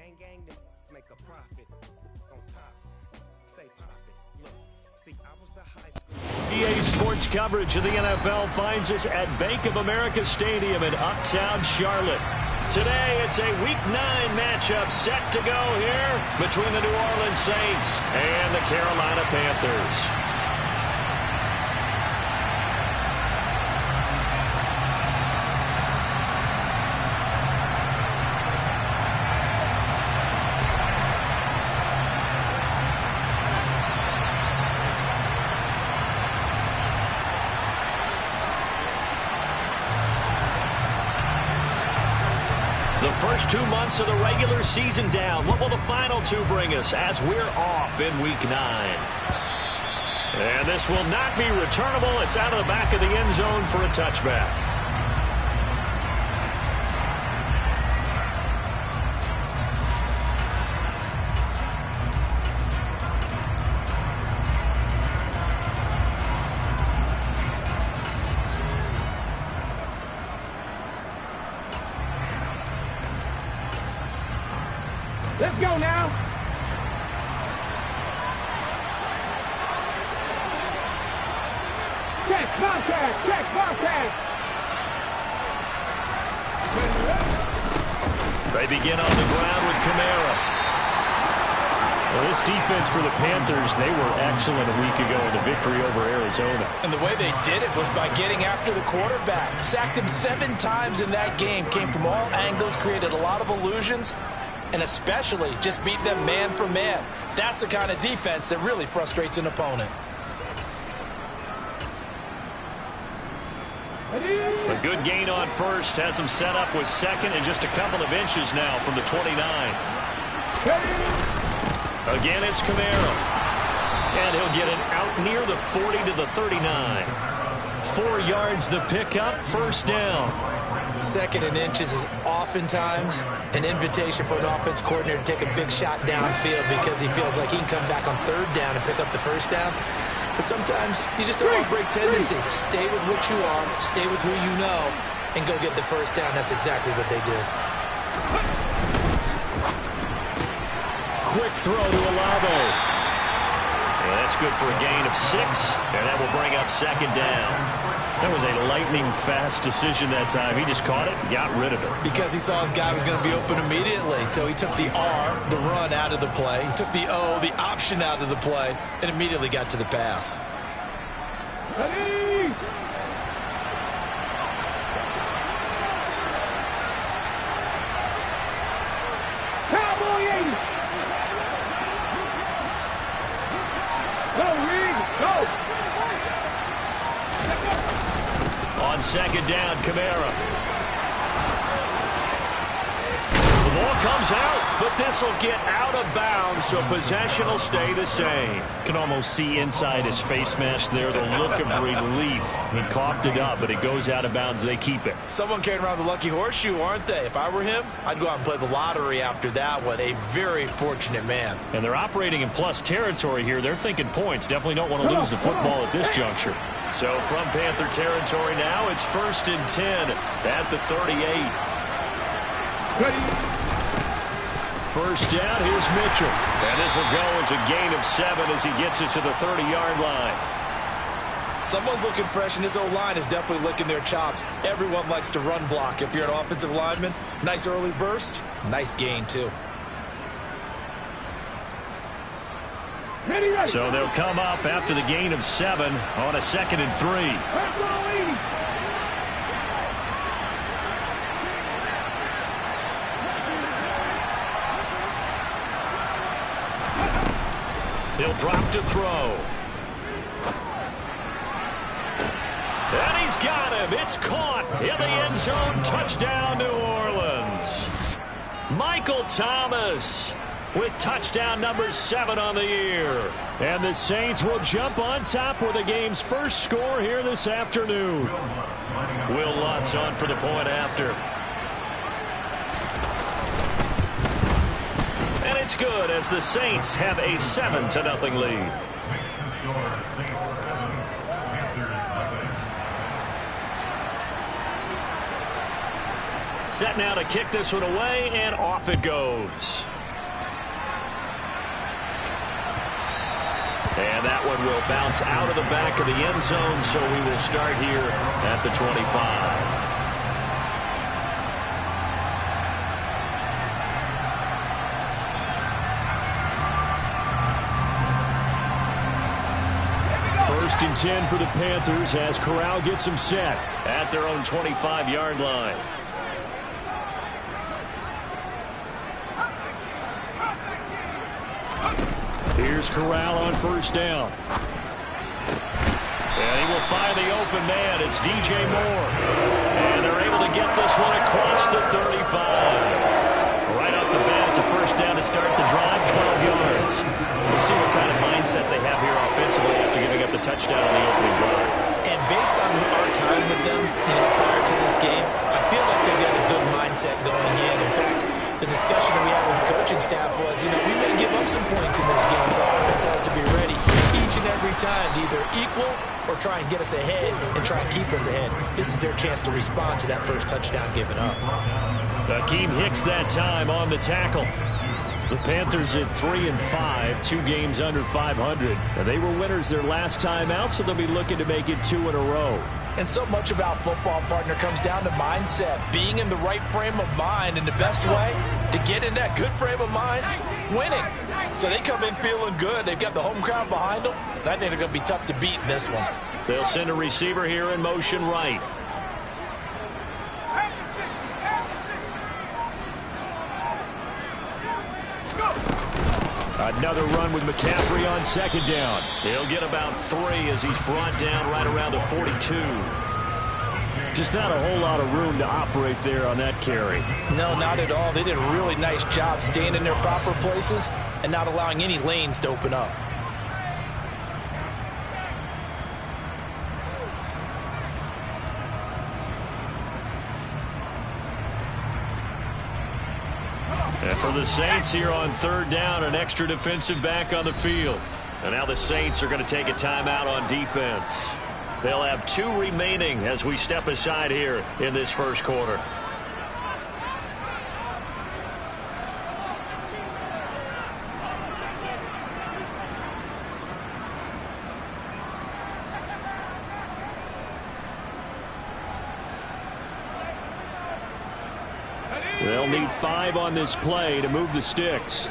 Gang, make a profit. On top, stay poppin'. Look, see, I was the high school. EA Sports coverage of the NFL finds us at Bank of America Stadium in Uptown Charlotte. Today, it's a Week 9 matchup set to go here between the New Orleans Saints and the Carolina Panthers. The first 2 months of the regular season down. What will the final two bring us as we're off in Week 9? And this will not be returnable. It's out of the back of the end zone for a touchback. Let's go now. Catch Bobcats. They begin on the ground with Kamara. Well, this defense for the Panthers, they were excellent a week ago in the victory over Arizona. And the way they did it was by getting after the quarterback. Sacked him 7 times in that game. Came from all angles, created a lot of illusions, and especially just beat them man for man. That's the kind of defense that really frustrates an opponent. A good gain on first has him set up with second and just a couple of inches now from the 29. Again, it's Kamara. And he'll get it out near the 40 to the 39. 4 yards the pickup, first down. Second and inches is oftentimes an invitation for an offense coordinator to take a big shot downfield because he feels like he can come back on 3rd down and pick up the first down. But sometimes you just have a break tendency. Stay with what you are, stay with who you know, and go get the first down. That's exactly what they did. Quick throw to Olave. Yeah, that's good for a gain of 6, and that will bring up 2nd down. That was a lightning-fast decision that time. He just caught it and got rid of it. Because he saw his guy was going to be open immediately. So he took the R, the run, out of the play. He took the O, the option, out of the play, and immediately got to the pass. Ready? Cowboy 80. Go, Reed, go. On 2nd down, Kamara. The ball comes out, but this will get out of bounds, so possession will stay the same. Can almost see inside his face mask there the look of relief. He coughed it up, but it goes out of bounds. They keep it. Someone carrying around the lucky horseshoe, aren't they? If I were him, I'd go out and play the lottery after that one. A very fortunate man. And they're operating in plus territory here. They're thinking points. Definitely don't want to lose the football at this juncture. So from Panther territory now, it's 1st and 10 at the 38. Ready? First down, here's Mitchell. And this will go as a gain of 7 as he gets it to the 30-yard line. Someone's looking fresh, and this O-line is definitely licking their chops. Everyone likes to run block. If you're an offensive lineman, nice early burst, nice gain, too. Ready. So they'll come up after the gain of 7 on a 2nd and 3. He'll drop to throw. And he's got him. It's caught in the end zone. Touchdown, New Orleans. Michael Thomas with touchdown number 7 on the year. And the Saints will jump on top with the game's first score here this afternoon. Will Lutz on for the point after. And it's good as the Saints have a 7-0 lead. Set now to kick this one away, and off it goes. And that one will bounce out of the back of the end zone, so we will start here at the 25. First and 10 for the Panthers as Corral gets them set at their own 25-yard line. Here's Corral on first down. And he will find the open man. It's DJ Moore. And they're able to get this one across the 35. Right off the bat, it's a first down to start the drive, 12 yards. We'll see what kind of mindset they have here offensively after giving up the touchdown on the opening drive. And based on our time with them, prior to this game, I feel like they've got a good mindset going in. In fact, the discussion that we had with the coaching staff was, we may give up some points in this game, so offense has to be ready each and every time to either equal or try and get us ahead and try and keep us ahead. This is their chance to respond to that first touchdown given up. Akeem Hicks that time on the tackle. The Panthers at 3-5, 2 games under 500. And they were winners their last time out, so they'll be looking to make it 2 in a row. And so much about football, partner, comes down to mindset, being in the right frame of mind. And the best way to get in that good frame of mind, winning. So they come in feeling good. They've got the home crowd behind them. And I think they're going to be tough to beat in this one. They'll send a receiver here in motion right. Another run with McCaffrey on second down. He'll get about 3 as he's brought down right around the 42. Just not a whole lot of room to operate there on that carry. No, not at all. They did a really nice job staying in their proper places and not allowing any lanes to open up. And for the Saints here on third down, an extra defensive back on the field. And now the Saints are going to take a timeout on defense. They'll have 2 remaining as we step aside here in this first quarter. They'll need 5 on this play to move the sticks.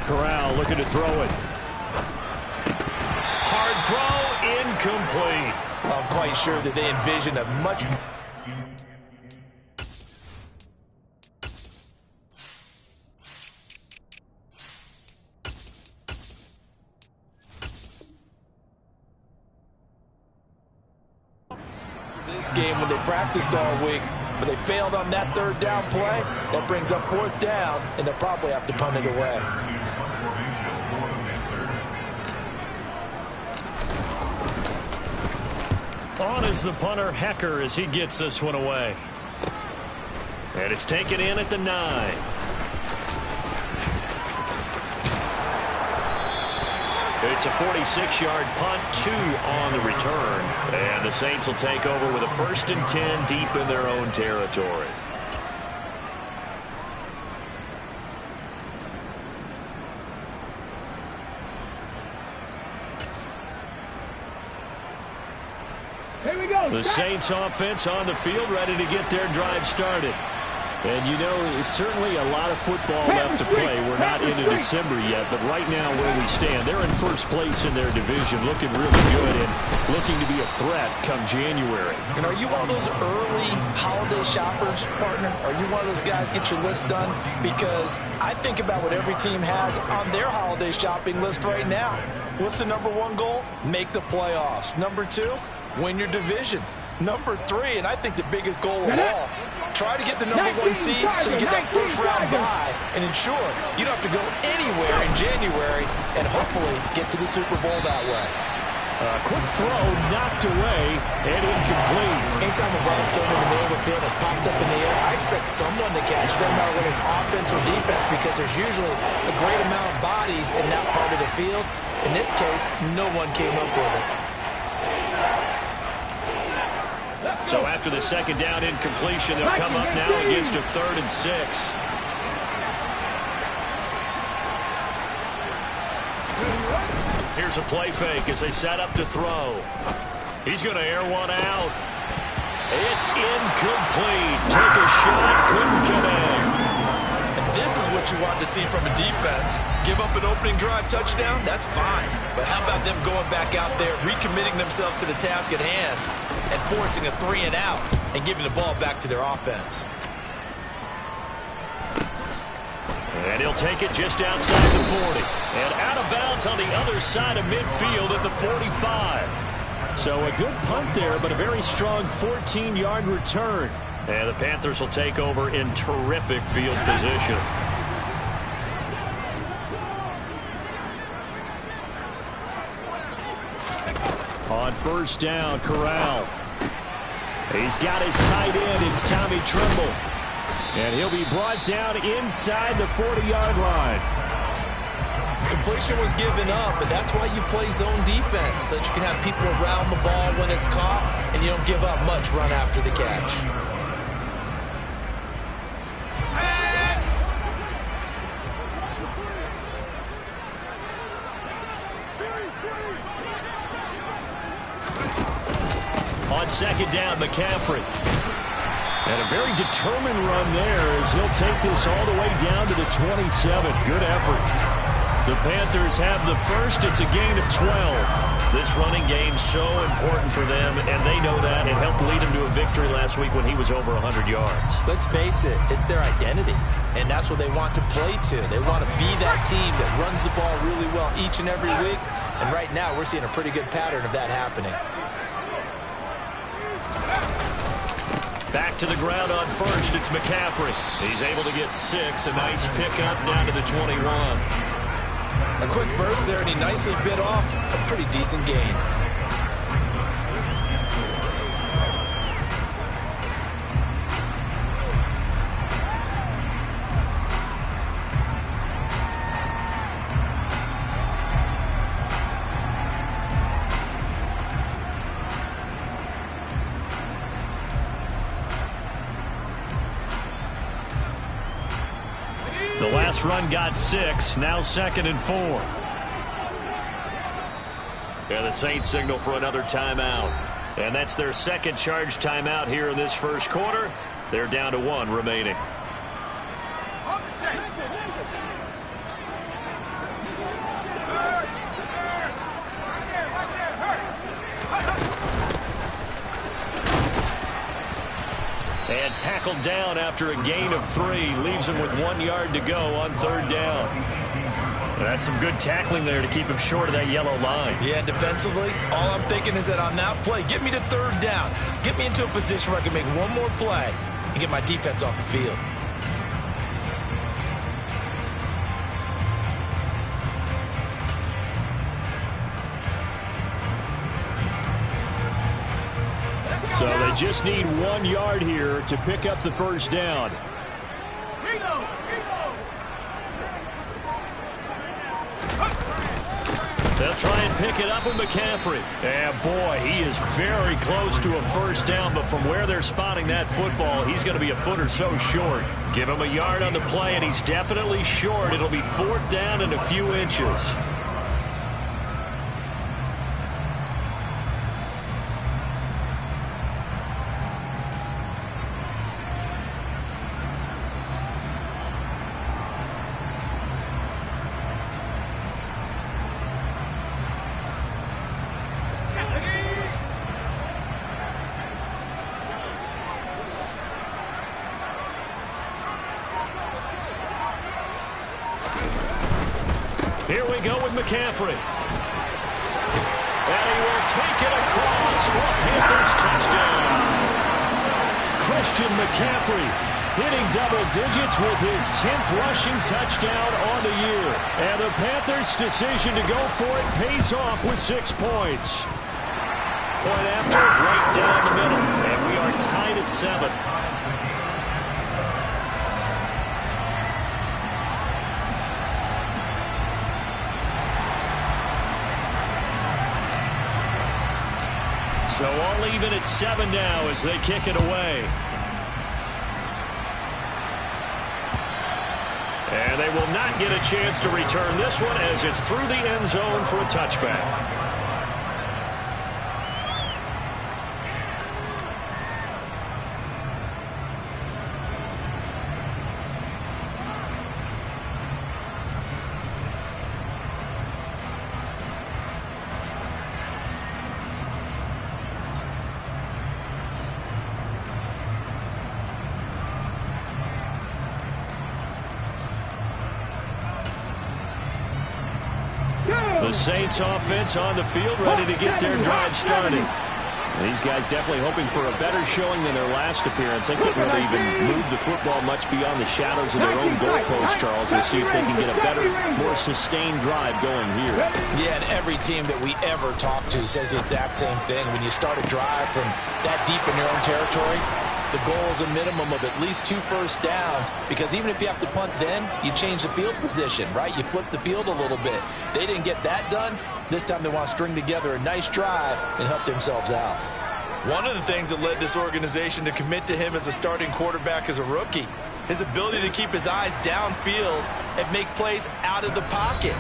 Corral looking to throw it. Hard throw, incomplete. Well, I'm quite sure that they envision a much... this game when they practiced all week, but they failed on that third down play. That brings up fourth down, and they'll probably have to punt it away. On is the punter, Hecker, as he gets this one away. And it's taken in at the 9. It's a 46-yard punt, 2 on the return. And the Saints will take over with a 1st and 10 deep in their own territory. Here we go. The Saints offense on the field, ready to get their drive started. And it's certainly a lot of football left to play. We're not into December yet, but right now where we stand, they're in first place in their division, looking really good and looking to be a threat come January. And are you one of those early holiday shoppers, partner? Are you one of those guys get your list done? Because I think about what every team has on their holiday shopping list right now. What's the #1 goal? Make the playoffs. #2, win your division. #3, and I think the biggest goal of all, try to get the #1 seed so you get that first round bye and ensure you don't have to go anywhere in January and hopefully get to the Super Bowl that way. Quick throw, knocked away, and incomplete. Anytime a ball is thrown in the middle of the field, it's popped up in the air, I expect someone to catch, doesn't matter whether it's offense or defense, because there's usually a great amount of bodies in that part of the field, In this case, no one came up with it. So after the second down incompletion, they'll come up now against a 3rd and 6. Here's a play fake as they set up to throw. He's going to air one out. It's incomplete. Took a shot, couldn't connect. And this is what you want to see from a defense. Give up an opening drive touchdown, that's fine. But how about them going back out there, recommitting themselves to the task at hand, and forcing a 3 and out, and giving the ball back to their offense. And he'll take it just outside the 40. And out of bounds on the other side of midfield at the 45. So a good punt there, but a very strong 14-yard return. And the Panthers will take over in terrific field position. On first down, Corral. He's got his tight end. It's Tommy Tremble. And he'll be brought down inside the 40-yard line. Completion was given up, but that's why you play zone defense, so that you can have people around the ball when it's caught, and you don't give up much run after the catch. On second down, McCaffrey. And a very determined run there as he'll take this all the way down to the 27. Good effort. The Panthers have the first. It's a gain of 12. This running game's so important for them, and they know that. It helped lead them to a victory last week when he was over 100 yards. Let's face it, it's their identity, and that's what they want to play to. They want to be that team that runs the ball really well each and every week, and right now we're seeing a pretty good pattern of that happening. Back to the ground on first, it's McCaffrey. He's able to get 6, a nice pickup down to the 21. A quick burst there, and he nicely bit off a pretty decent gain. The last run got 6, now 2nd and 4. And the Saints signal for another timeout. And that's their second charge timeout here in this first quarter. They're down to 1 remaining. And tackled down after a gain of 3. Leaves him with 1 yard to go on 3rd down. And that's some good tackling there to keep him short of that yellow line. Yeah, defensively, all I'm thinking is that on that play, get me to 3rd down. Get me into a position where I can make one more play and get my defense off the field. So they just need 1 yard here to pick up the first down. They'll try and pick it up with McCaffrey. Yeah, boy, he is very close to a first down, but from where they're spotting that football, he's going to be a foot or so short. Give him a yard on the play, and he's definitely short. It'll be 4th down and a few inches. Here we go with McCaffrey. And he will take it across for a Panthers touchdown. Christian McCaffrey hitting double digits with his 10th rushing touchdown on the year. And the Panthers' decision to go for it pays off with 6 points. Point after, right down the middle. And we are tied at 7. So all even at 7 now as they kick it away. And they will not get a chance to return this one as it's through the end zone for a touchback. The Saints offense on the field, ready to get their drive started. These guys definitely hoping for a better showing than their last appearance. They couldn't really even move the football much beyond the shadows of their own goalpost, Charles. We'll see if they can get a better, more sustained drive going here. Yeah, and every team that we ever talk to says the exact same thing. When you start a drive from that deep in your own territory, the goal is a minimum of at least 2 first downs, because even if you have to punt then, you change the field position, right? You flip the field a little bit. They didn't get that done. This time they want to string together a nice drive and help themselves out. One of the things that led this organization to commit to him as a starting quarterback as a rookie, his ability to keep his eyes downfield and make plays out of the pocket.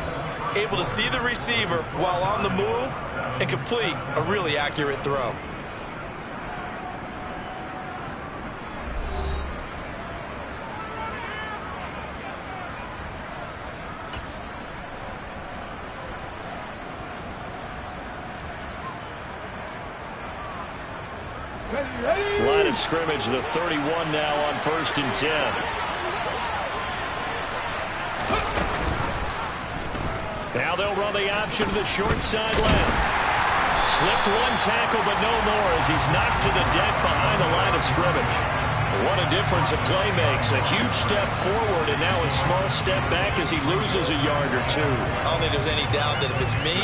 Able to see the receiver while on the move and complete a really accurate throw. Line of scrimmage, the 31 now on 1st and 10. Now they'll run the option to the short side left. Slipped one tackle, but no more as he's knocked to the deck behind the line of scrimmage. What a difference a play makes. A huge step forward and now a small step back as he loses a yard or two. I don't think there's any doubt that if it's me,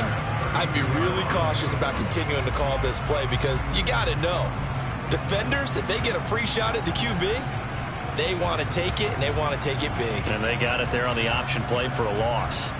I'd be really cautious about continuing to call this play, because you got to know, defenders, if they get a free shot at the QB, they want to take it, and they want to take it big. And they got it there on the option play for a loss.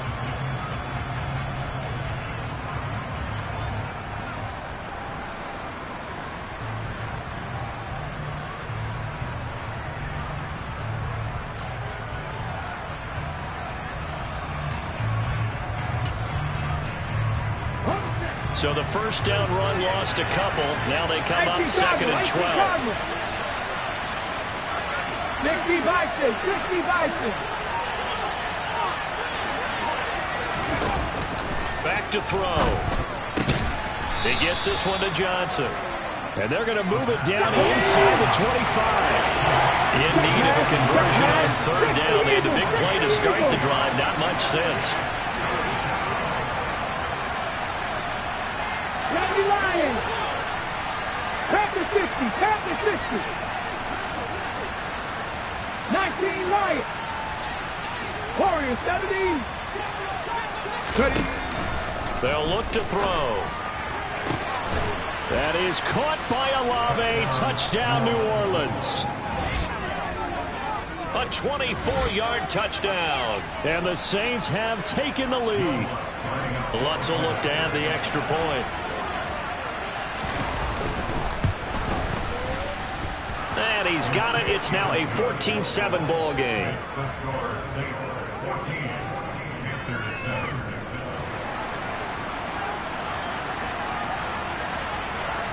So the first down run lost a couple. Now they come up 2nd and 12. 60 Bison, 60 Bison. Back to throw. He gets this one to Johnson. And they're going to move it down inside the 25. In need of a conversion on 3rd down. They had the big play to start the drive. Not much sense. Lions. Panthers 50, Panthers 50. 19 Lions. Warriors 70. Ready. They'll look to throw. That is caught by Olave. Touchdown, New Orleans. A 24-yard touchdown. And the Saints have taken the lead. Lutz will look to add the extra point. And he's got it. It's now a 14-7 ball game.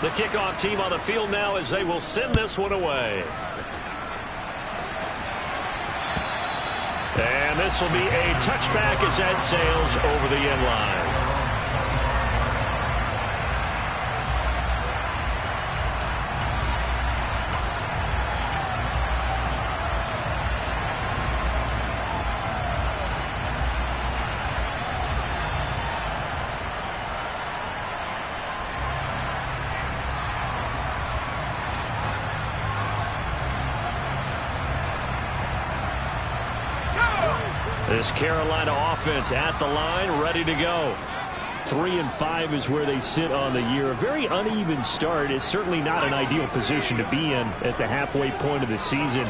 The kickoff team on the field now as they will send this one away. And this will be a touchback as that sails over the end line. This Carolina offense at the line, ready to go. 3-5 is where they sit on the year. A very uneven start is certainly not an ideal position to be in at the halfway point of the season.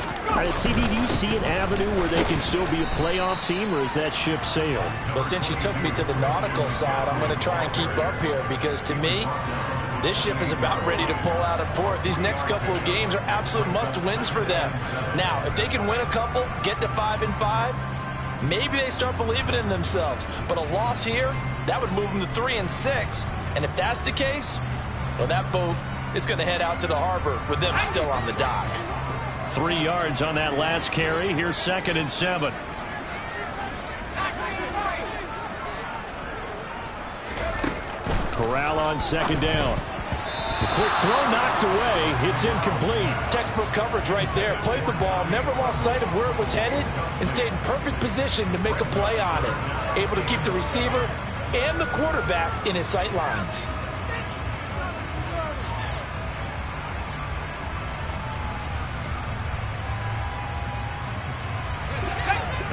CD, do you see an avenue where they can still be a playoff team, or is that ship sailed? Well, since you took me to the nautical side, I'm going to try and keep up here, because to me, This ship is about ready to pull out of port. These next couple of games are absolute must-wins for them. Now, if they can win a couple, get to 5-5, maybe they start believing in themselves. But a loss here, that would move them to 3-6. And if that's the case, well, that boat is going to head out to the harbor with them still on the dock. 3 yards on that last carry. Here's 2nd and 7. Corral on 2nd down. The quick throw knocked away. It's incomplete. Textbook coverage right there. Played the ball, never lost sight of where it was headed, and stayed in perfect position to make a play on it. Able to keep the receiver and the quarterback in his sight lines.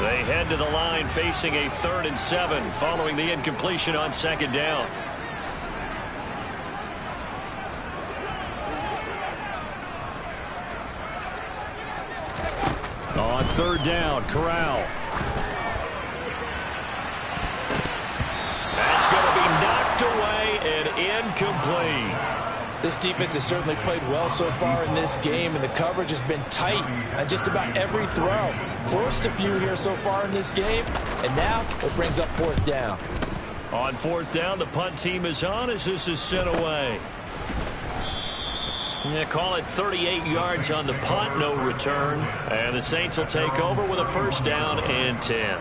They head to the line facing a 3rd and 7 following the incompletion on 2nd down. On 3rd down, Corral. That's going to be knocked away and incomplete. This defense has certainly played well so far in this game, and the coverage has been tight on just about every throw. Forced a few here so far in this game, and now it brings up 4th down. On 4th down, the punt team is on as this is sent away. They call it 38 yards on the punt, no return. And the Saints will take over with a 1st down and 10.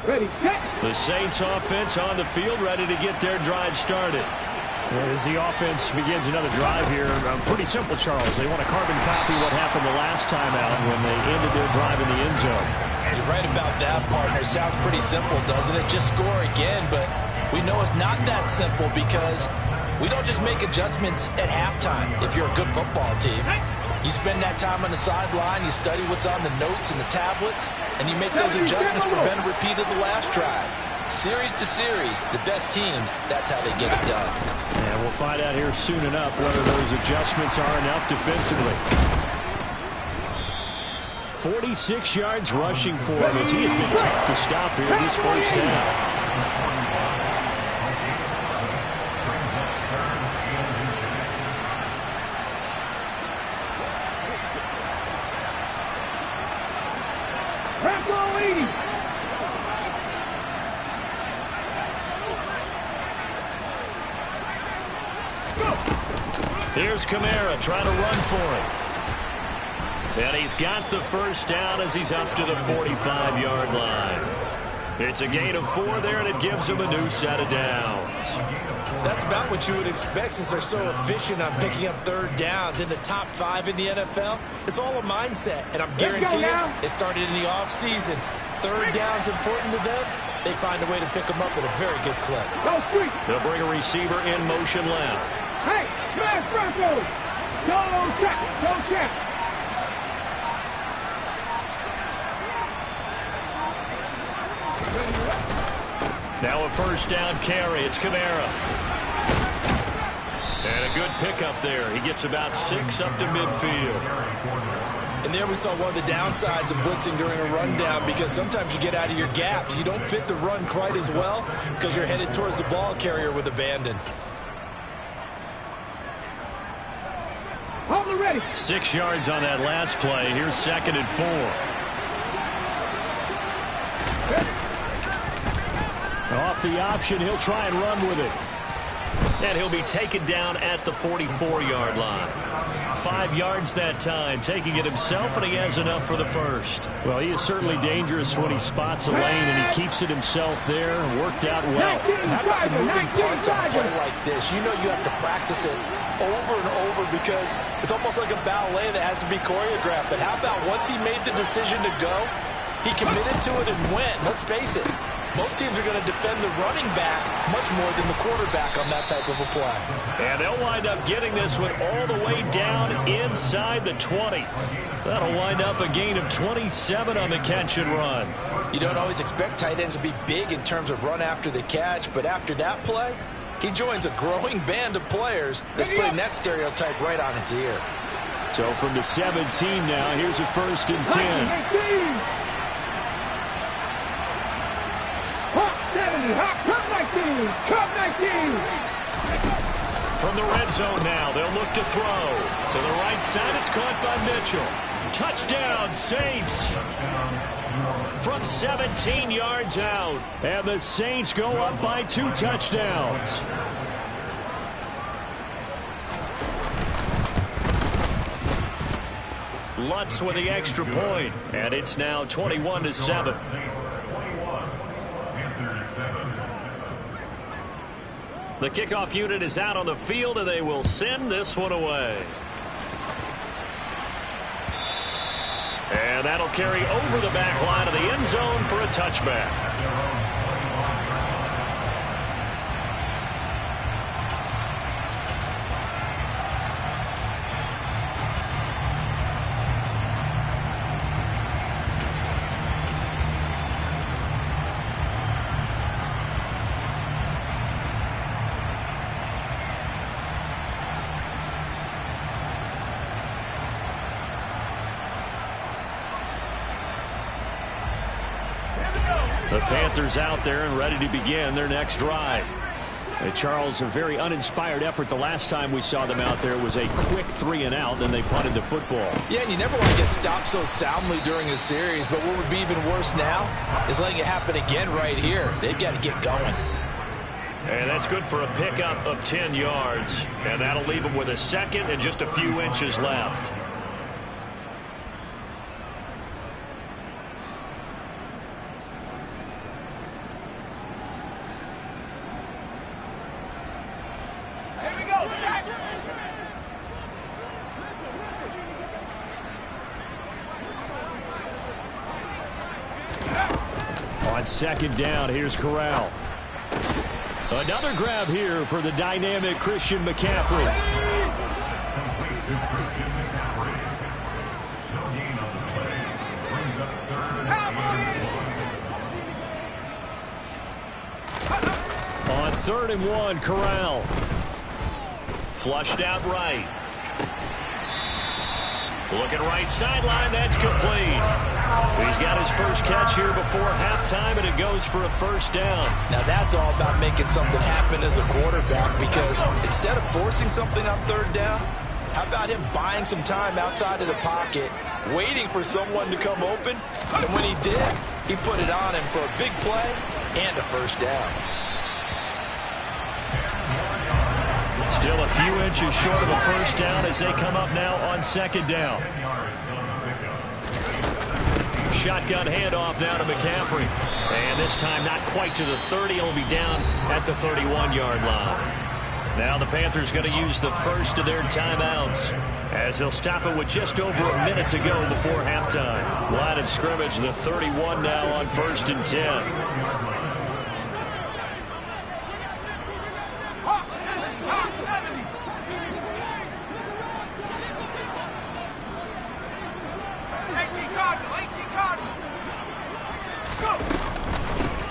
Ready, set. The Saints offense on the field, ready to get their drive started. As the offense begins another drive here, pretty simple, Charles. They want to carbon copy what happened the last time out when they ended their drive in the end zone. You're right about that, partner. Sounds pretty simple, doesn't it? Just score again, but we know it's not that simple because we don't just make adjustments at halftime if you're a good football team. You spend that time on the sideline, you study what's on the notes and the tablets, and you make those adjustments to prevent a repeat of the last drive. Series to series, the best teams, that's how they get it done. And we'll find out here soon enough whether those adjustments are enough defensively. 46 yards rushing for him as he has been tough to stop here this 1st half. Here's Kamara trying to run for it. And he's got the 1st down as he's up to the 45-yard line. It's a gain of 4 there, and it gives him a new set of downs. That's about what you would expect since they're so efficient on picking up 3rd downs in the top 5 in the NFL. It's all a mindset, and I'm guaranteeing it started in the offseason. 3rd down's important to them. They find a way to pick them up at a very good clip. They'll bring a receiver in motion left. Hey, smash Broncos! Don't check, don't check. Now a 1st down carry. It's Kamara. And a good pickup there. He gets about 6 up to midfield. And there we saw one of the downsides of blitzing during a rundown because sometimes you get out of your gaps. You don't fit the run quite as well because you're headed towards the ball carrier with abandon. Hold it ready. 6 yards on that last play. Here's 2nd and 4. Off the option, he'll try and run with it. And he'll be taken down at the 44-yard line. 5 yards that time, taking it himself, and he has enough for the 1st. Well, he is certainly dangerous when he spots a lane, and he keeps it himself there and worked out well. How about the moving parts on a play like this? You know you have to practice it over and over because it's almost like a ballet that has to be choreographed. But how about once he made the decision to go, he committed to it and went. Let's face it, Most teams are going to defend the running back much more than the quarterback on that type of a play. And they'll wind up getting this one all the way down inside the 20. That'll wind up a gain of 27 on the catch and run. You don't always expect tight ends to be big in terms of run after the catch, but after that play, he joins a growing band of players that's putting that stereotype right on its ear. So from the 17 now, here's a 1st and 10. From the red zone now, they'll look to throw. To the right side, it's caught by Mitchell. Touchdown, Saints. From 17 yards out. And the Saints go up by 2 touchdowns. Lutz with the extra point, and it's now 21-7. The kickoff unit is out on the field, and they will send this one away. And that'll carry over the back line of the end zone for a touchback. The Panthers out there and ready to begin their next drive. Charles, a very uninspired effort the last time we saw them out there. It was a quick 3-and-out, then they punted the football. Yeah, and you never want to get stopped so soundly during a series, but what would be even worse now is letting it happen again right here. They've got to get going. And that's good for a pickup of 10 yards. And that'll leave them with a second and just a few inches left. On 2nd down, here's Corral. Another grab here for the dynamic Christian McCaffrey. On 3rd and 1, Corral. Flushed out right. Looking right sideline, that's complete. He's got his first catch here before halftime, and it goes for a 1st down. Now that's all about making something happen as a quarterback, because instead of forcing something on 3rd down, how about him buying some time outside of the pocket, waiting for someone to come open, and when he did, he put it on him for a big play and a 1st down. Still a few inches short of a 1st down as they come up now on 2nd down. Shotgun handoff now to McCaffrey. And this time not quite to the 30. He'll be down at the 31-yard line. Now the Panthers going to use the first of their timeouts as they'll stop it with just over a minute to go before halftime. Line of scrimmage, the 31 now on 1st and 10.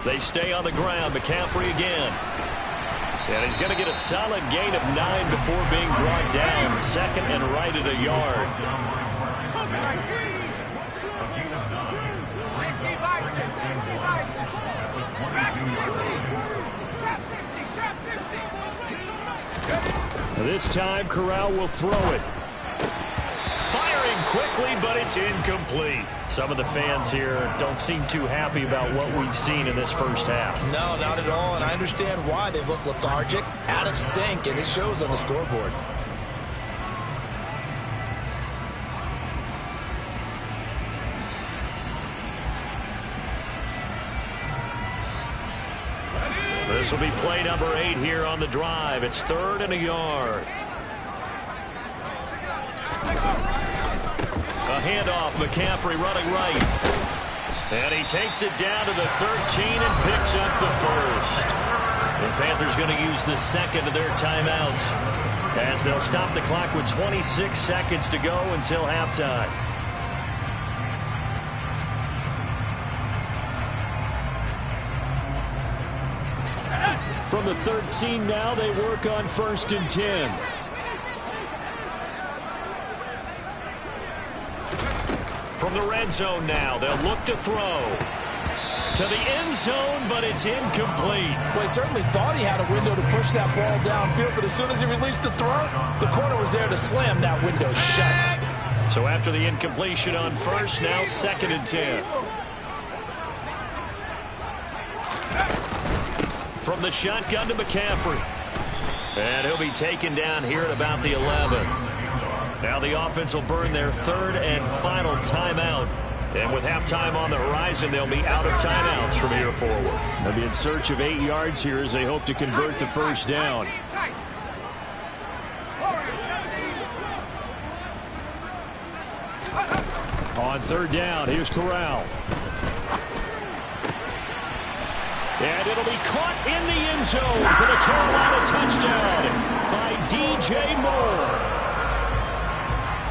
They stay on the ground. McCaffrey again. And he's going to get a solid gain of 9 before being brought down. 2nd and right at a yard. This time, Corral will throw it. Firing quickly, but it's incomplete. Some of the fans here don't seem too happy about what we've seen in this first half. No, not at all, and I understand why. They've looked lethargic, out of sync, and it shows on the scoreboard. This will be play number 8 here on the drive. It's 3rd and a yard. A handoff, McCaffrey running right. And he takes it down to the 13 and picks up the first. The Panthers going to use the second of their timeouts as they'll stop the clock with 26 seconds to go until halftime. From the 13 now, they work on 1st and 10. From the red zone now, they'll look to throw. To the end zone, but it's incomplete. Well, he certainly thought he had a window to push that ball downfield, but as soon as he released the throw, the corner was there to slam that window shut. So after the incompletion on 1st, now 2nd and 10. From the shotgun to McCaffrey. And he'll be taken down here at about the 11. Now the offense will burn their 3rd and final timeout. And with halftime on the horizon, they'll be out of timeouts from here forward. They'll be in search of 8 yards here as they hope to convert the first down. On 3rd down, here's Corral. And it'll be caught in the end zone for the Carolina touchdown by DJ Moore.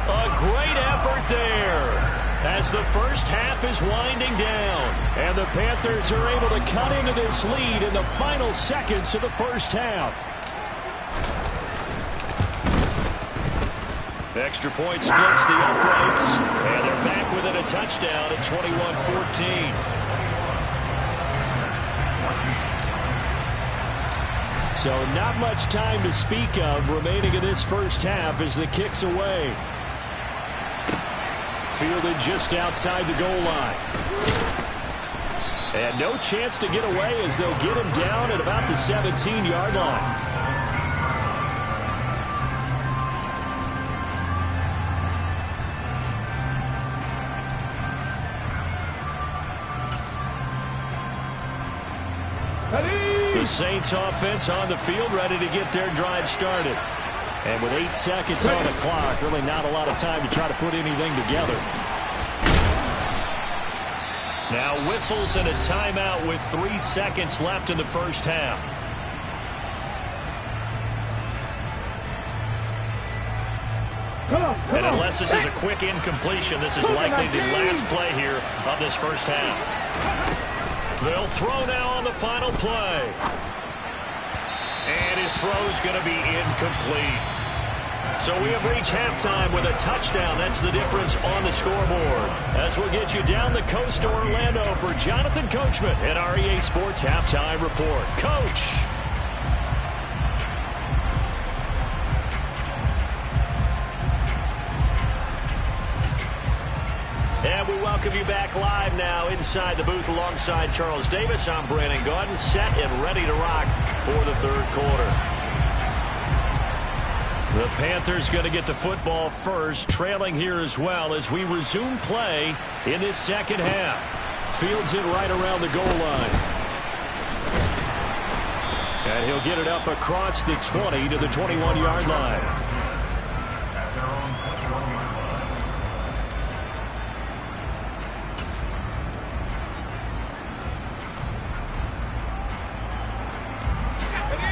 A great effort there as the first half is winding down. And the Panthers are able to cut into this lead in the final seconds of the first half. Extra point splits the uprights. And they're back within a touchdown at 21-14. So not much time to speak of remaining in this first half as the kick's away. Fielded just outside the goal line. And no chance to get away as they'll get him down at about the 17-yard line. The Saints offense on the field ready to get their drive started. And with 8 seconds on the clock, really not a lot of time to try to put anything together. Now whistles and a timeout with 3 seconds left in the first half. And unless this is a quick incompletion, this is likely the last play here of this first half. They'll throw now on the final play. And his throw is going to be incomplete. So we have reached halftime with a touchdown. That's the difference on the scoreboard. As we'll get you down the coast to Orlando for Jonathan Coachman at our EA Sports Halftime Report. Coach. And we welcome you back live now inside the booth alongside Charles Davis. I'm Brandon Gaudin, set and ready to rock for the third quarter. The Panthers going to get the football first, trailing here as well as we resume play in this second half. Fields it right around the goal line. And he'll get it up across the 20 to the 21-yard line.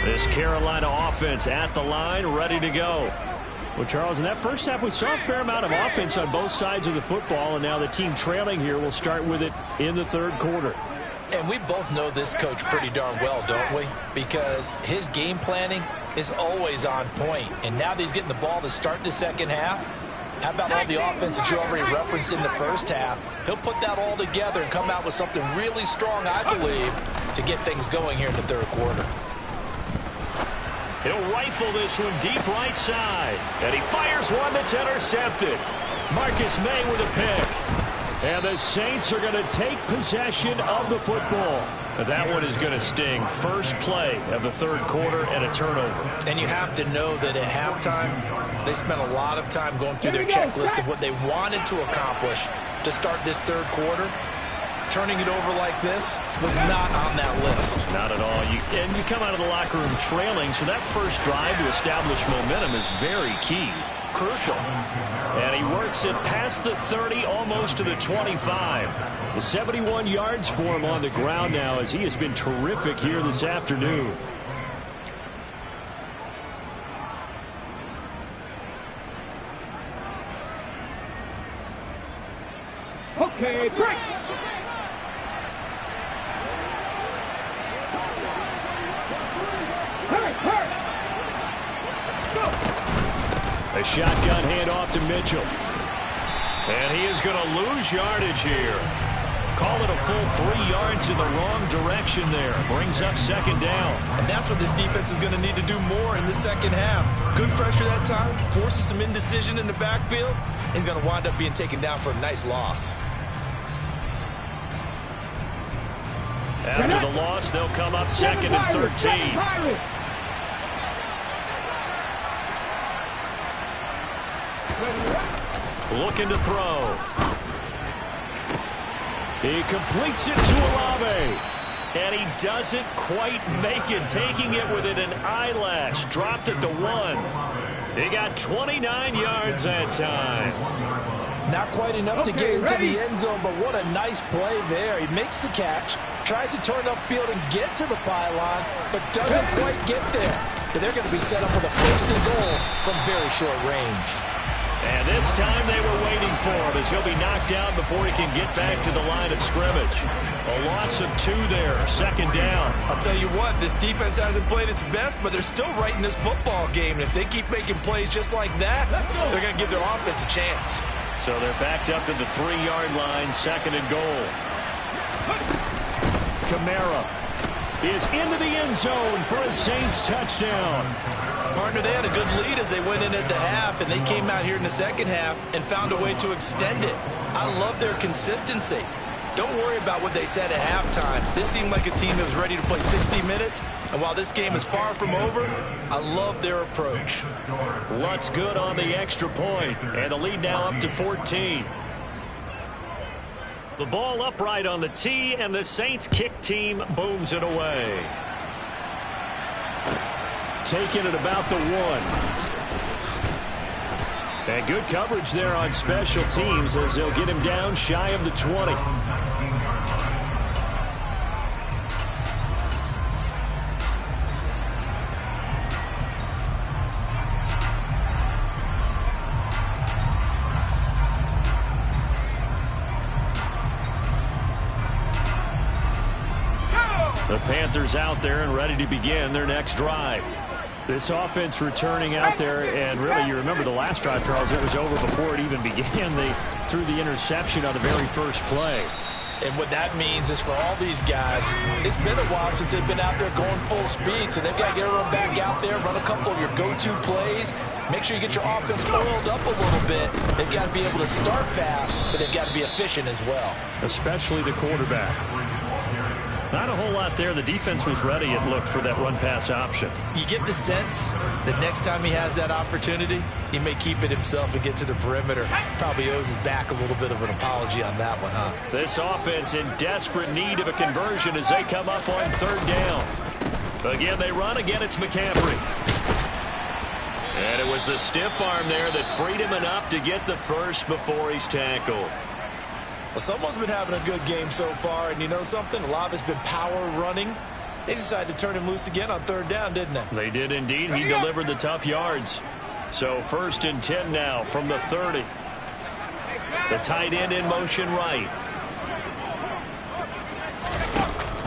This Carolina offense at the line, ready to go. Well, Charles, in that first half, we saw a fair amount of offense on both sides of the football, and now the team trailing here will start with it in the third quarter. And we both know this coach pretty darn well, don't we? Because his game planning is always on point. And now that he's getting the ball to start the second half, how about all the offense that you already referenced in the first half? He'll put that all together and come out with something really strong, I believe, to get things going here in the third quarter. He'll rifle this one deep right side. And he fires one that's intercepted. Marcus May with a pick. And the Saints are going to take possession of the football. And that one is going to sting. First play of the third quarter and a turnover. And you have to know that at halftime, they spent a lot of time going through their checklist of what they wanted to accomplish to start this third quarter. Turning it over like this was not on that list. Not at all. And you come out of the locker room trailing, so that first drive to establish momentum is very key. Crucial. And he works it past the 30, almost to the 25. The 71 yards for him on the ground now, as he has been terrific here this afternoon. Okay, break. A shotgun handoff to Mitchell. And he is going to lose yardage here. Call it a full 3 yards in the wrong direction there. Brings up second down. And that's what this defense is going to need to do more in the second half. Good pressure that time, forces some indecision in the backfield. He's going to wind up being taken down for a nice loss. After the loss, they'll come up second and 13. Looking to throw. He completes it to Olave. And he doesn't quite make it, taking it within an eyelash. Dropped it to 1. He got 29 yards that time. Not quite enough to get into the end zone, but what a nice play there. He makes the catch, tries to turn upfield and get to the pylon, but doesn't quite get there. But they're going to be set up with a first and goal from very short range. And this time they were waiting for him, as he'll be knocked down before he can get back to the line of scrimmage. A loss of 2 there, second down. I'll tell you what, this defense hasn't played its best, but they're still right in this football game. And if they keep making plays just like that, they're going to give their offense a chance. So they're backed up to the 3-yard line, second and goal. Kamara is into the end zone for a Saints touchdown. Partner, they had a good lead as they went in at the half, and they came out here in the second half and found a way to extend it. I love their consistency. Don't worry about what they said at halftime. This seemed like a team that was ready to play 60 minutes, and while this game is far from over, I love their approach. Lutz good on the extra point, and the lead now up to 14. The ball upright on the tee, and the Saints kick team booms it away. Taking it about the 1. And good coverage there on special teams as they'll get him down shy of the 20. The Panthers out there and ready to begin their next drive. This offense returning out there, and really, you remember the last drive, Charles, it was over before it even began. They threw the interception on the very first play. And what that means is for all these guys, it's been a while since they've been out there going full speed, so they've got to get everyone back out there, run a couple of your go-to plays, make sure you get your offense oiled up a little bit. They've got to be able to start fast, but they've got to be efficient as well. Especially the quarterback. Not a whole lot there. The defense was ready, it looked, for that run-pass option. You get the sense that next time he has that opportunity, he may keep it himself and get to the perimeter. Probably owes his back a little bit of an apology on that one, huh? This offense in desperate need of a conversion as they come up on third down. Again, they run. Again, it's McCaffrey. And it was a stiff arm there that freed him enough to get the first before he's tackled. Well, someone's been having a good game so far, and you know something? A lot of it's been power running. They decided to turn him loose again on third down, didn't they? They did indeed. He delivered the tough yards. So first and 10 now from the 30. The tight end in motion right.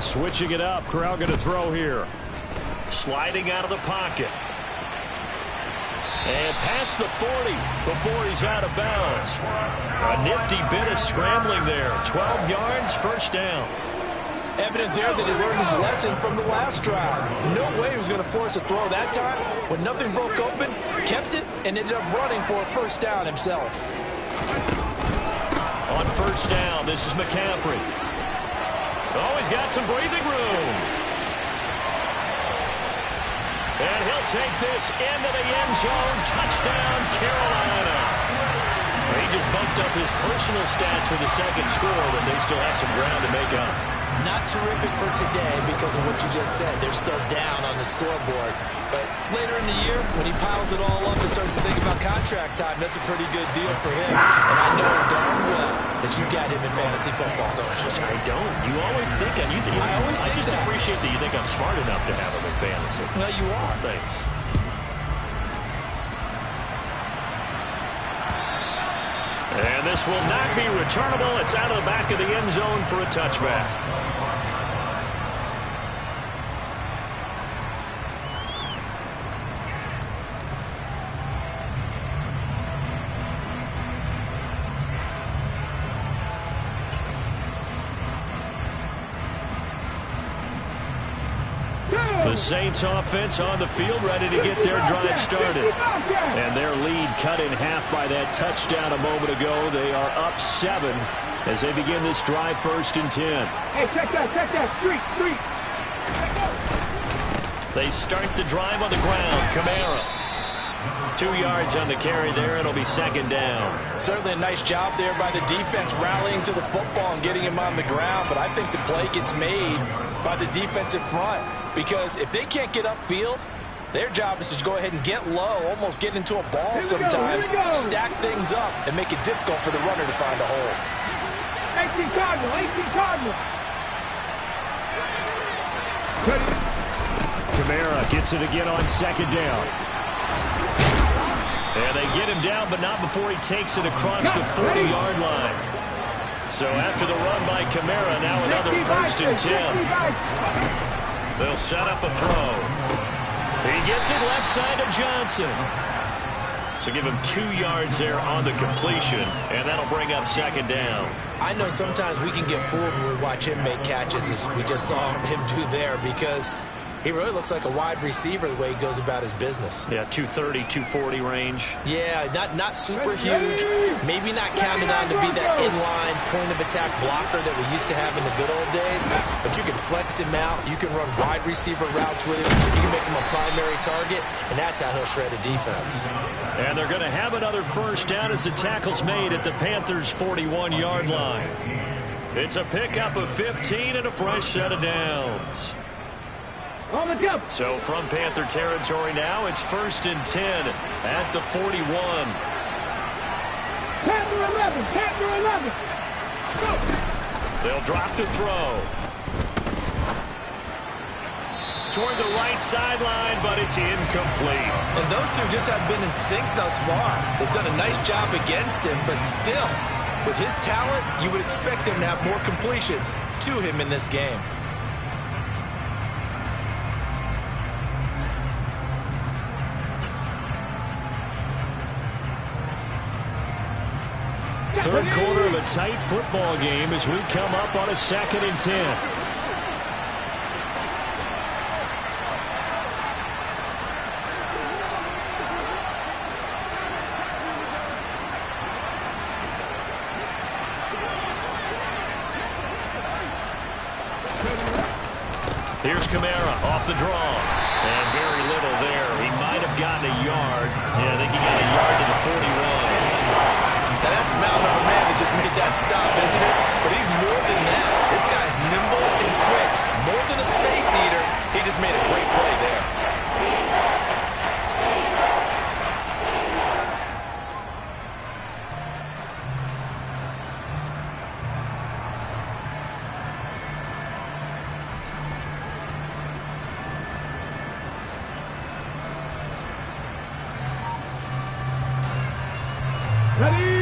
Switching it up. Corral going to throw here. Sliding out of the pocket. And past the 40 before he's out of bounds. A nifty bit of scrambling there. 12 yards, first down. Evident there that he learned his lesson from the last drive. No way he was going to force a throw that time. When nothing broke open, kept it, and ended up running for a first down himself. On first down, this is McCaffrey. Oh, he's got some breathing room. And he'll take this into the end zone. Touchdown, Carolina. He just bumped up his personal stats for the second score, but they still have some ground to make up. Not terrific for today because of what you just said. They're still down on the scoreboard. But later in the year, when he piles it all up and starts to think about contract time, that's a pretty good deal for him. And I know darn well that you got him in fantasy football, don't you? I don't. You always think I just appreciate that you think I'm smart enough to have him in fantasy. Well, you are. Thanks. And this will not be returnable. It's out of the back of the end zone for a touchback. The Saints offense on the field, ready to get their drive started. And their lead cut in half by that touchdown a moment ago. They are up 7 as they begin this drive, 1st and 10. Hey, check that. Street. They start the drive on the ground. Kamara. 2 yards on the carry there. It'll be 2nd down. Certainly a nice job there by the defense rallying to the football and getting him on the ground. But I think the play gets made by the defensive front. Because if they can't get upfield, their job is to go ahead and get low, almost get into a ball sometimes, stack things up, and make it difficult for the runner to find a hole. 18 Cardinal. Kamara gets it again on 2nd down. And they get him down, but not before he takes it across the 40-yard line. So after the run by Kamara, now another 1st and 10. They'll set up a throw. He gets it left side to Johnson. So give him 2 yards there on the completion, and that'll bring up 2nd down. I know sometimes we can get fooled when we watch him make catches, as we just saw him do there, because he really looks like a wide receiver the way he goes about his business. Yeah, 230, 240 range. Yeah, not super huge. Maybe not counted on to be that inline point-of-attack blocker that we used to have in the good old days. But you can flex him out. You can run wide receiver routes with him. You can make him a primary target, and that's how he'll shred a defense. And they're going to have another 1st down as the tackle's made at the Panthers' 41-yard line. It's a pickup of 15 and a fresh set of downs. So from Panther territory now, it's 1st and 10 at the 41. Panther 11. They'll drop to throw. Toward the right sideline, but it's incomplete. And those two just have been in sync thus far. They've done a nice job against him, but still, with his talent, you would expect him to have more completions to him in this game. Third quarter of a tight football game as we come up on a 2nd and 10. Here's Kamara off the draw. And very little there. He might have gotten a yard. Yeah, I think he got a yard to the 41. Now that's a mountain of a man that just made that stop, isn't it? But he's more than that. This guy's nimble and quick. More than a space eater. He just made a great play there.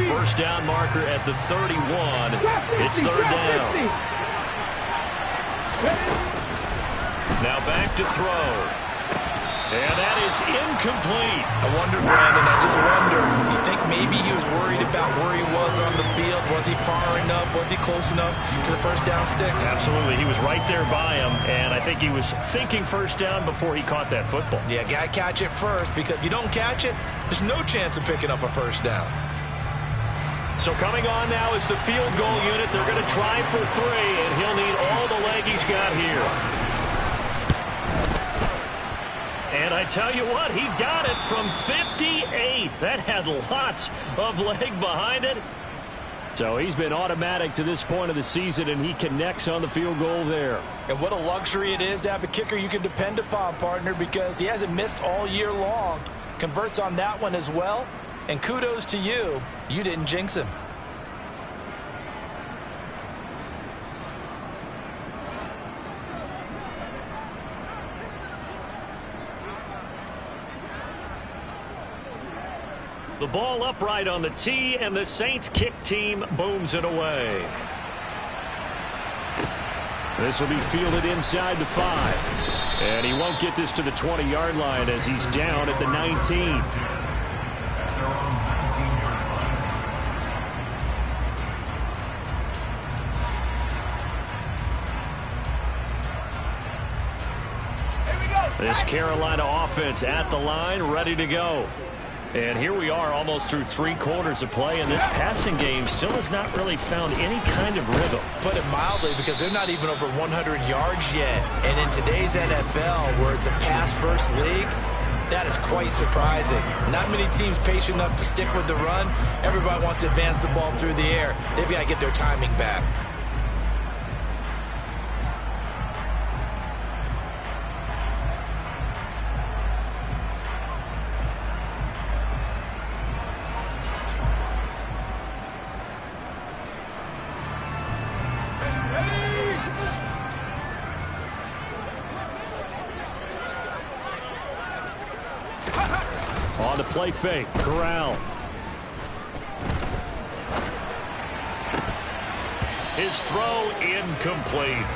First down marker at the 31. It's 3rd down. Now back to throw. And that is incomplete. I wonder, Brandon, I just wonder. You think maybe he was worried about where he was on the field? Was he far enough? Was he close enough to the first down sticks? Absolutely. He was right there by him, and I think he was thinking first down before he caught that football. Yeah, got to catch it first, because if you don't catch it, there's no chance of picking up a first down. So coming on now is the field goal unit. They're going to try for 3, and he'll need all the leg he's got here. And I tell you what, he got it from 58. That had lots of leg behind it. So he's been automatic to this point of the season, and he connects on the field goal there. And what a luxury it is to have a kicker you can depend upon, partner, because he hasn't missed all year long. Converts on that one as well. And kudos to you. You didn't jinx him. The ball upright on the tee, and the Saints kick team booms it away. This will be fielded inside the 5. And he won't get this to the 20-yard line as he's down at the 19. This Carolina offense at the line, ready to go. And here we are almost through 3 quarters of play, and this passing game still has not really found any kind of rhythm. Put it mildly, because they're not even over 100 yards yet. And in today's NFL, where it's a pass-first league, that is quite surprising. Not many teams patient enough to stick with the run. Everybody wants to advance the ball through the air. They've got to get their timing back. On the play fake, Corral. His throw incomplete.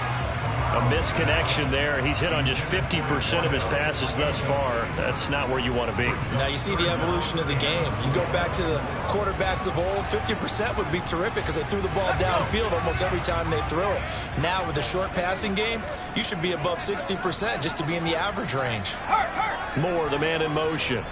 A misconnection there. He's hit on just 50% of his passes thus far. That's not where you want to be. Now you see the evolution of the game. You go back to the quarterbacks of old, 50% would be terrific because they threw the ball downfield almost every time they threw it. Now with a short passing game, you should be above 60% just to be in the average range. Moore, the man in motion.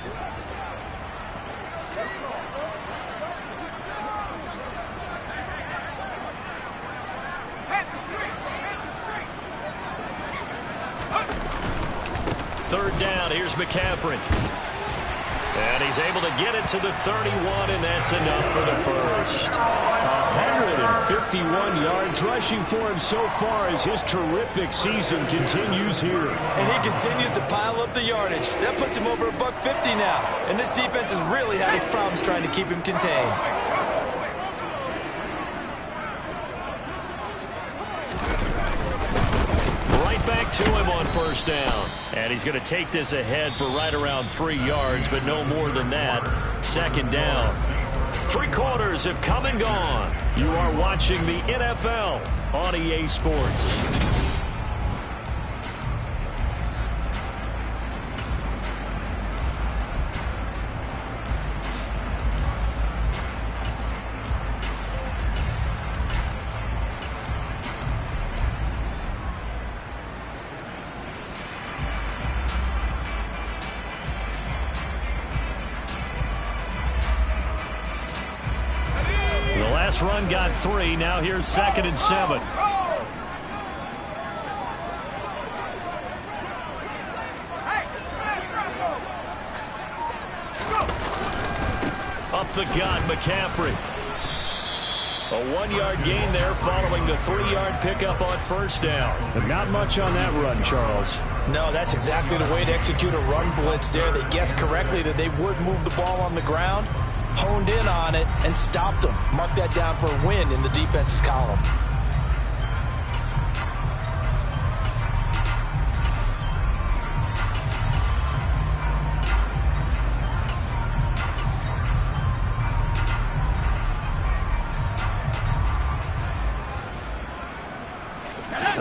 Third down, here's McCaffrey. And he's able to get it to the 31, and that's enough for the first. 151 yards rushing for him so far as his terrific season continues here. And he continues to pile up the yardage. That puts him over $150 now. And this defense has really had its problems trying to keep him contained. Back to him on first down. And he's going to take this ahead for right around 3 yards, but no more than that. Second down. 3 quarters have come and gone. You are watching the NFL on EA Sports. Run got 3. Now here's 2nd and 7. Up the gut, McCaffrey. A 1-yard gain there following the 3-yard pickup on first down. And not much on that run, Charles. No, that's exactly the way to execute a run blitz there. They guessed correctly that they would move the ball on the ground, honed in on it, and stopped them. Mark that down for a win in the defense's column.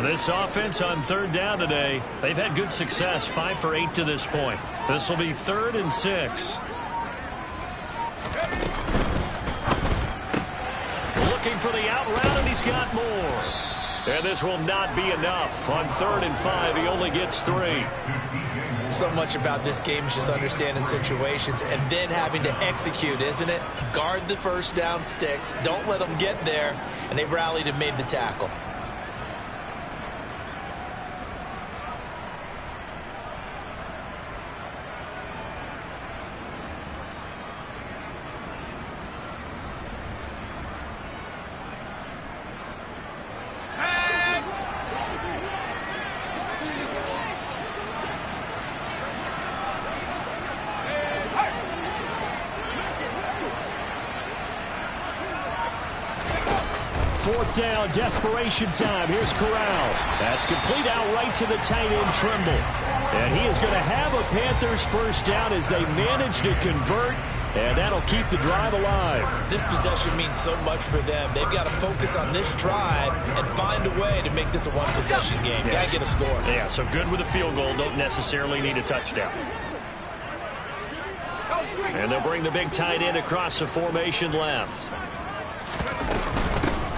This offense on third down today, they've had good success, 5 for 8 to this point. This will be 3rd and 6. Looking for the out route, and he's got more. And this will not be enough. On 3rd and 5, he only gets 3. So much about this game is just understanding situations and then having to execute, isn't it? Guard the first down sticks. Don't let them get there. And they rallied and made the tackle. 4th down, desperation time. Here's Corral. That's complete out right to the tight end, Trimble. And he is going to have a Panthers first down as they manage to convert, and that'll keep the drive alive. This possession means so much for them. They've got to focus on this drive and find a way to make this a one-possession game. Got to get a score. Yeah, so good with a field goal. Don't necessarily need a touchdown. And they'll bring the big tight end across the formation left.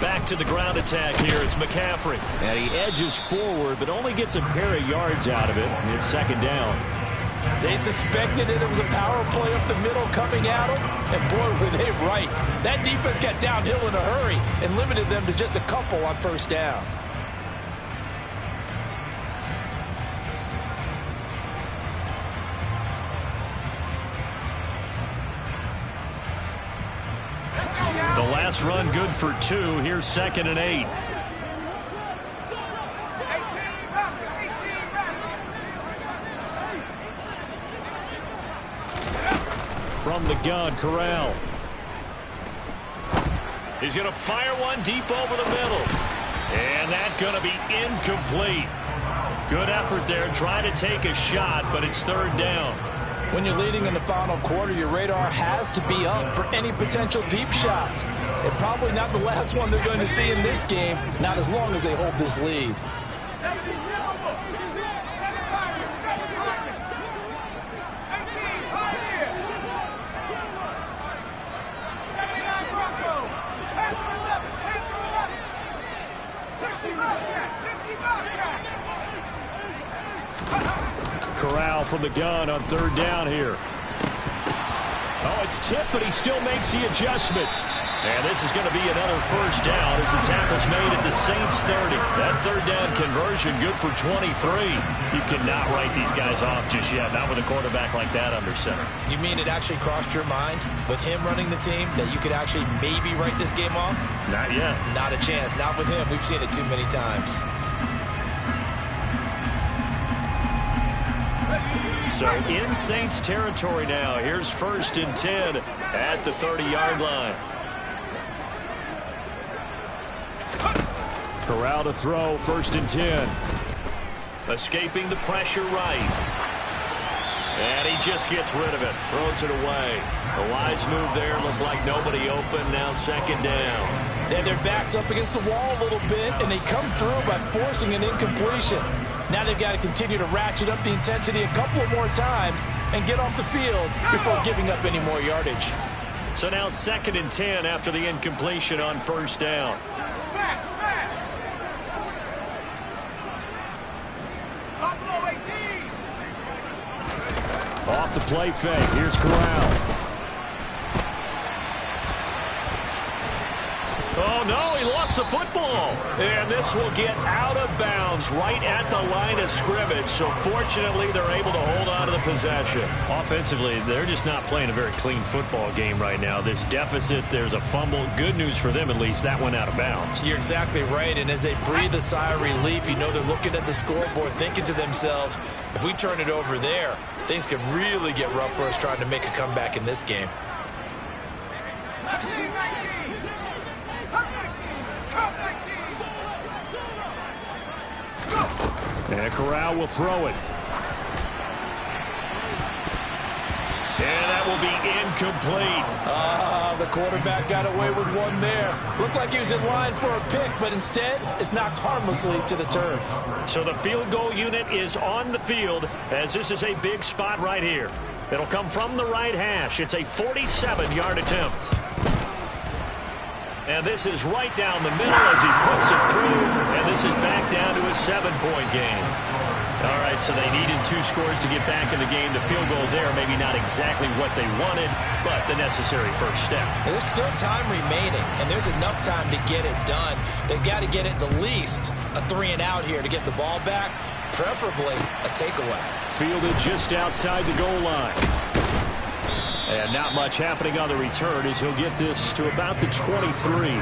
Back to the ground attack here. It's McCaffrey. And he edges forward, but only gets a pair of yards out of it. And it's 2nd down. They suspected it was a power play up the middle coming at them, and boy, were they right. That defense got downhill in a hurry and limited them to just a couple on 1st down. The last run good for 2. Here's 2nd and 8. From the gun, Corral. He's going to fire one deep over the middle. And that's going to be incomplete. Good effort there, trying to take a shot, but it's 3rd down. When you're leading in the final quarter, your radar has to be up for any potential deep shots. And probably not the last one they're going to see in this game, not as long as they hold this lead. Corral from the gun on 3rd down here. Oh, it's tipped, but he still makes the adjustment. And this is going to be another first down as the tackle's made at the Saints 30. That 3rd down conversion good for 23. You cannot write these guys off just yet, not with a quarterback like that under center. You mean it actually crossed your mind with him running the team that you could actually maybe write this game off? Not yet. Not a chance. Not with him. We've seen it too many times. So in Saints territory now. Here's 1st and 10 at the 30-yard line. Corral to throw, 1st and 10. Escaping the pressure right. And he just gets rid of it. Throws it away. The wise move there. Looked like nobody open. Now 2nd down. They have their backs up against the wall a little bit, and they come through by forcing an incompletion. Now they've got to continue to ratchet up the intensity a couple of more times and get off the field before giving up any more yardage. So now 2nd and 10 after the incompletion on 1st down. Off the play fake. Here's Corral. Oh, no, he lost the football. And this will get out of bounds right at the line of scrimmage. So fortunately, they're able to hold on to the possession. Offensively, they're just not playing a very clean football game right now. This deficit, there's a fumble. Good news for them, at least. That went out of bounds. You're exactly right. And as they breathe a sigh of relief, you know they're looking at the scoreboard, thinking to themselves, if we turn it over there, things could really get rough for us trying to make a comeback in this game. And Corral will throw it. And that will be incomplete. The quarterback got away with one there. Looked like he was in line for a pick, but instead it's knocked harmlessly to the turf. So the field goal unit is on the field as this is a big spot right here. It'll come from the right hash. It's a 47-yard attempt. And this is right down the middle as he puts it through. And this is back down to a 7-point game. All right, so they needed 2 scores to get back in the game. The field goal there, maybe not exactly what they wanted, but the necessary first step. There's still time remaining, and there's enough time to get it done. They've got to get it the least a 3-and-out here to get the ball back, preferably a takeaway. Fielded just outside the goal line. And not much happening on the return as he'll get this to about the 23.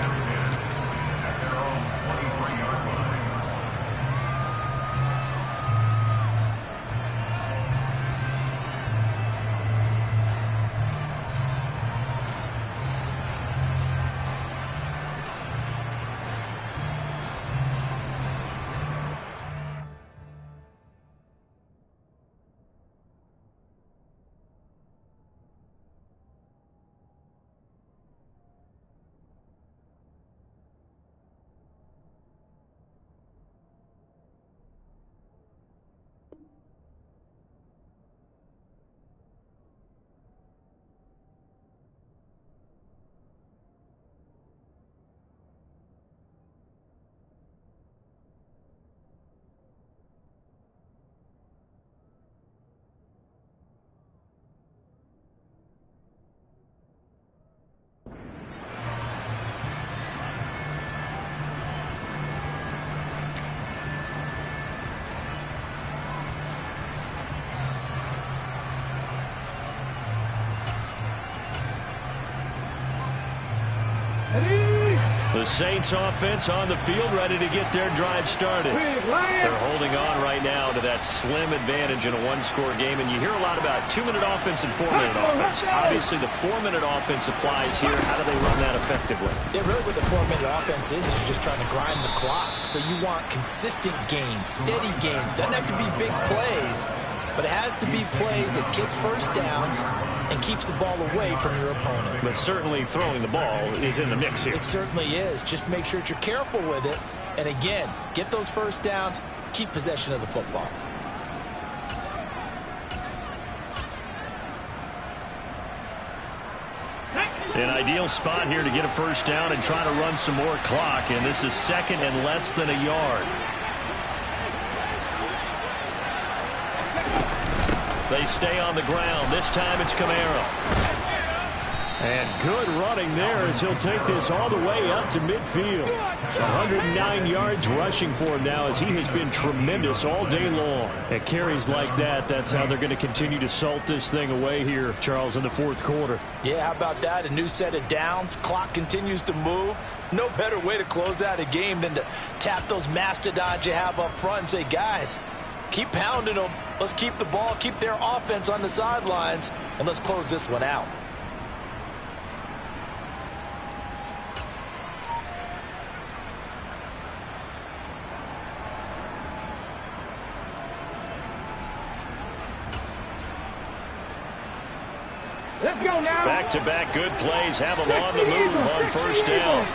The Saints offense on the field, ready to get their drive started. They're holding on right now to that slim advantage in a one-score game, and you hear a lot about 2-minute offense and 4-minute offense. Obviously, the 4-minute offense applies here. How do they run that effectively? Yeah, really what the 4-minute offense is you're just trying to grind the clock. So you want consistent gains, steady gains. Doesn't have to be big plays, but it has to be plays that gets first downs and keeps the ball away from your opponent. But certainly throwing the ball is in the mix here. It certainly is. Just make sure that you're careful with it. And again, get those first downs, keep possession of the football. An ideal spot here to get a first down and try to run some more clock. And this is second and less than a yard. They stay on the ground. This time it's Kamara. And good running there as he'll take this all the way up to midfield. 109 yards rushing for him now as he has been tremendous all day long. At carries like that, that's how they're going to continue to salt this thing away here, Charles, in the fourth quarter. Yeah, how about that? A new set of downs. Clock continues to move. No better way to close out a game than to tap those mastodons you have up front and say, guys, keep pounding them. Let's keep the ball, keep their offense on the sidelines, and let's close this one out. Let's go now. Back-to-back good plays have them on the move on first down.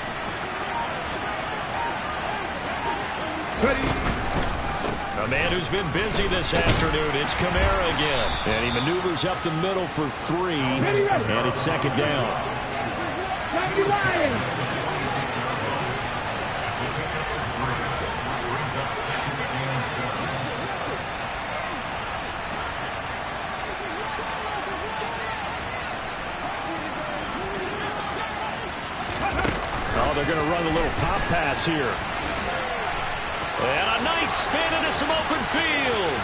A man who's been busy this afternoon. It's Kamara again. And he maneuvers up the middle for 3. And it's second down. Oh, they're going to run a little pop pass here. And a nice spin into some open field.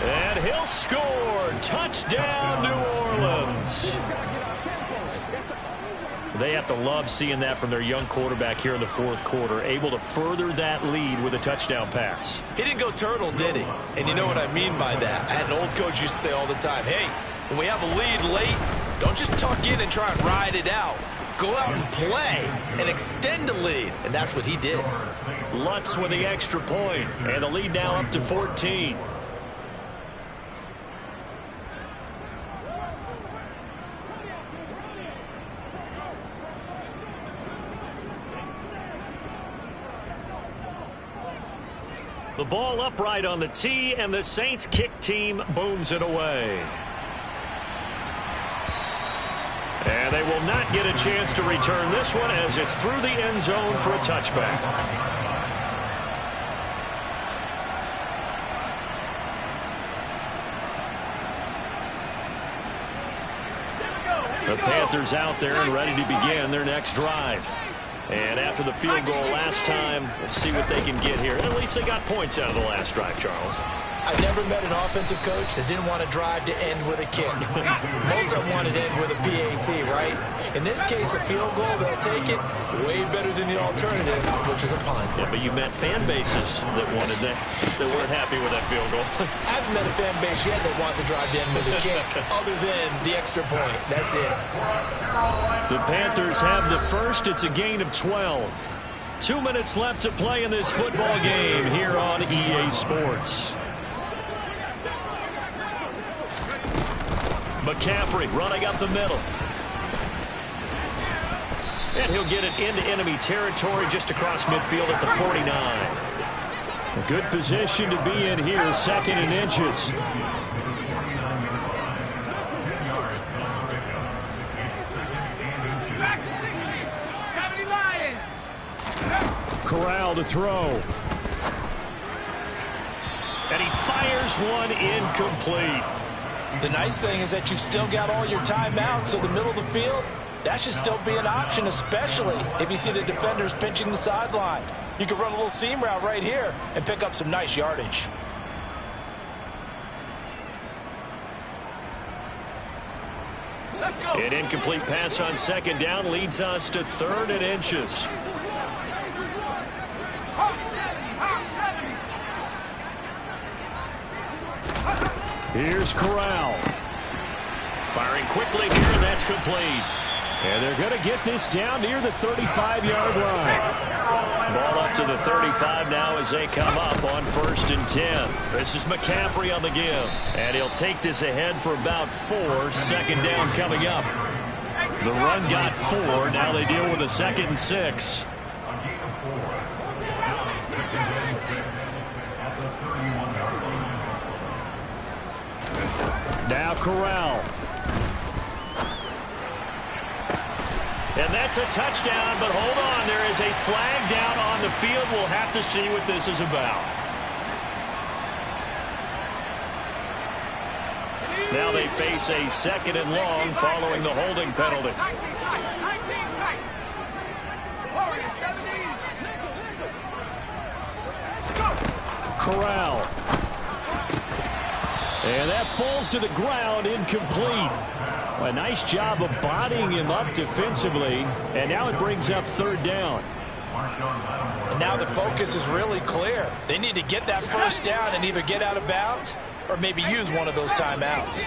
And he'll score. Touchdown, New Orleans. They have to love seeing that from their young quarterback here in the fourth quarter, able to further that lead with a touchdown pass. He didn't go turtle, did he? And you know what I mean by that. I had an old coach used to say all the time, hey, when we have a lead late, don't just tuck in and try and ride it out. Go out and play and extend the lead. And that's what he did. Lutz with the extra point, and the lead now up to 14. The ball upright on the tee, and the Saints kick team booms it away. And they will not get a chance to return this one as it's through the end zone for a touchback. The Panthers out there and ready to begin their next drive. And after the field goal last time, we'll see what they can get here. At least they got points out of the last drive, Charles. I've never met an offensive coach that didn't want to drive to end with a kick. Most of them wanted to end with a PAT, right? In this case, a field goal, they'll take it way better than the alternative, which is a punt. Yeah, but you met fan bases that wanted that weren't happy with that field goal. I haven't met a fan base yet that wants to drive to end with a kick, other than the extra point. That's it. The Panthers have the first. It's a gain of 12. 2 minutes left to play in this football game here on EA Sports. McCaffrey running up the middle. And he'll get it into enemy territory just across midfield at the 49. A good position to be in here, second and inches. Corral to throw. And he fires one incomplete. The nice thing is that you've still got all your timeouts, so the middle of the field, that should still be an option, especially if you see the defenders pinching the sideline. You can run a little seam route right here and pick up some nice yardage. An incomplete pass on second down leads us to 3rd and inches. Here's Corral. Firing quickly here, that's complete. And they're going to get this down near the 35-yard line. Ball up to the 35 now as they come up on 1st and 10. This is McCaffrey on the give. And he'll take this ahead for about 4. 2nd down coming up. The run got 4. Now they deal with a 2nd and 6. Now Corral. And that's a touchdown, but hold on. There is a flag down on the field. We'll have to see what this is about. Now they face a 2nd and long following the holding penalty. Corral. And that falls to the ground, incomplete. A nice job of bodying him up defensively. And now it brings up 3rd down. And now the focus is really clear. They need to get that 1st down and either get out of bounds or maybe use one of those timeouts.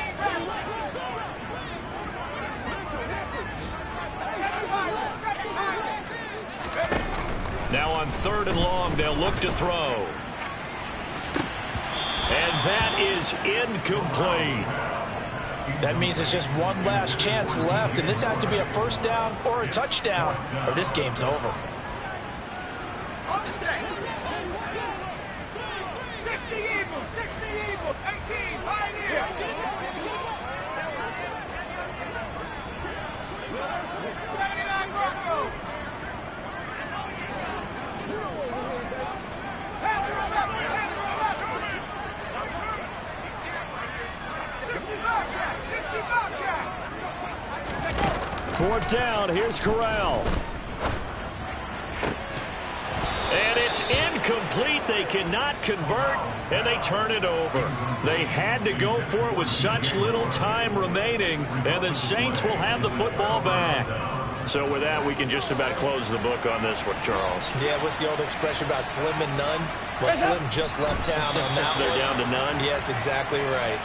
Now on 3rd and long, they'll look to throw. And that is incomplete. That means it's just one last chance left, and this has to be a 1st down or a touchdown, or this game's over. 60 Eagles, 18, Pioneer. 79 Broncos. Fourth down, here's Corral. And it's incomplete. They cannot convert, and they turn it over. They had to go for it with such little time remaining, and the Saints will have the football back. So with that, we can just about close the book on this one, Charles. Yeah, what's the old expression about slim and none? Well, Slim just left town on that They're one. down to none? Yes, exactly right.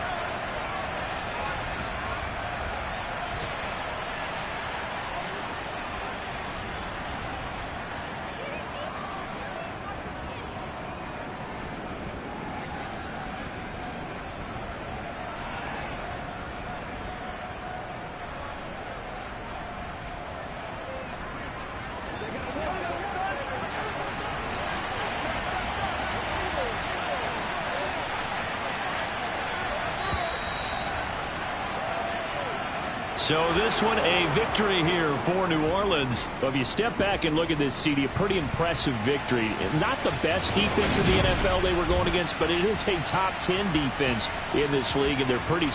So this one, a victory here for New Orleans. Well, if you step back and look at this, CD, a pretty impressive victory. Not the best defense in the NFL they were going against, but it is a top 10 defense in this league, and they're pretty